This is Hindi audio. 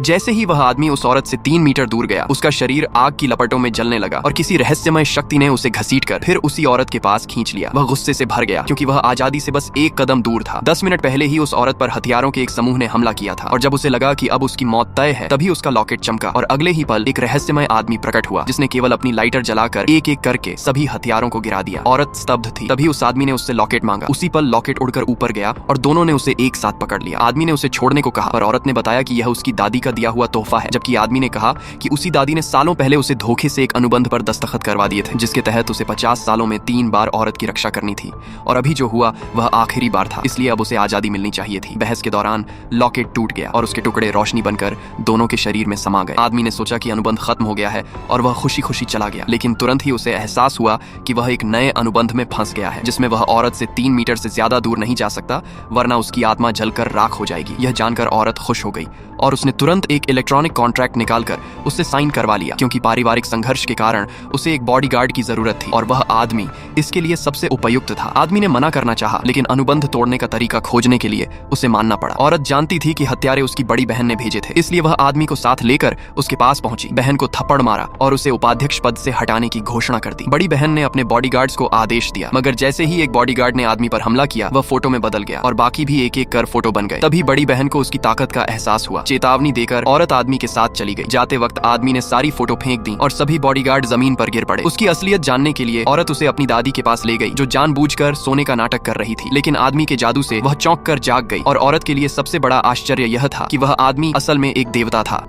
जैसे ही वह आदमी उस औरत से 3 मीटर दूर गया, उसका शरीर आग की लपटों में जलने लगा और किसी रहस्यमय शक्ति ने उसे घसीटकर फिर उसी औरत के पास खींच लिया। वह गुस्से से भर गया क्योंकि वह आजादी से बस 1 कदम दूर था। 10 मिनट पहले ही उस औरत पर हथियारों के एक समूह ने हमला किया था और जब उसे लगा कि अब उसकी मौत तय है, तभी उसका लॉकेट चमका और अगले ही पल एक रहस्यमय आदमी प्रकट हुआ जिसने केवल अपनी लाइटर जलाकर एक एक करके सभी हथियारों को गिरा दिया। औरत स्तब्ध थी। तभी उस आदमी ने उससे लॉकेट मांगा। उसी पल लॉकेट उड़कर ऊपर गया और दोनों ने उसे एक साथ पकड़ लिया। आदमी ने उसे छोड़ने को कहा पर औरत ने बताया कि यह उसकी दादी का दिया हुआ तोहफा है, जबकि आदमी ने कहा कि उसी दादी ने सालों पहले उसे धोखे से एक अनुबंध पर दस्तखत करवा दिए थे, जिसके तहत उसे 50 सालों में 3 बार औरत की रक्षा करनी थी और अभी जो हुआ वह आखिरी बार था, इसलिए अब उसे आजादी मिलनी चाहिए थी। बहस के दौरान लॉकेट टूट गया और उसके टुकड़े रोशनी बनकर दोनों के शरीर में समा गए। आदमी ने सोचा कि अनुबंध खत्म हो गया है और वह खुशी खुशी चला गया, लेकिन तुरंत ही उसे एहसास हुआ कि वह एक नए अनुबंध में फंस गया है, जिसमें वह औरत से 3 मीटर से ज्यादा दूर नहीं जा सकता, वरना उसकी आत्मा जलकर राख हो जाएगी। यह जानकर औरत खुश हो गई और उसने तुरंत एक इलेक्ट्रॉनिक कॉन्ट्रैक्ट निकालकर उससे साइन करवा लिया, क्योंकि पारिवारिक संघर्ष के कारण उसे एक बॉडीगार्ड की जरूरत थी और वह आदमी इसके लिए सबसे उपयुक्त था। आदमी ने मना करना चाहा, लेकिन अनुबंध तोड़ने का तरीका खोजने के लिए उसे मानना पड़ा। औरत जानती थी कि हत्यारे उसकी बड़ी बहन ने भेजे थे, इसलिए वह आदमी को साथ लेकर उसके पास पहुंची, बहन को थप्पड़ मारा और उसे उपाध्यक्ष पद से हटाने की घोषणा कर दी। बड़ी बहन ने अपने बॉडीगार्ड्स को आदेश दिया, मगर जैसे ही एक बॉडीगार्ड ने आदमी पर हमला किया, वह फोटो में बदल गया और बाकी भी एक एक कर फोटो बन गए। तभी बड़ी बहन को उसकी ताकत का एहसास हुआ। चेतावनी देकर औरत आदमी के साथ चली गई। जाते वक्त आदमी ने सारी फोटो फेंक दी और सभी बॉडीगार्ड जमीन पर गिर पड़े। उसकी असलियत जानने के लिए औरत उसे अपनी दादी के पास ले गई, जो जानबूझकर सोने का नाटक कर रही थी, लेकिन आदमी के जादू से वह चौंक कर जाग गई और औरत के लिए सबसे बड़ा आश्चर्य यह था कि वह आदमी असल में एक देवता था।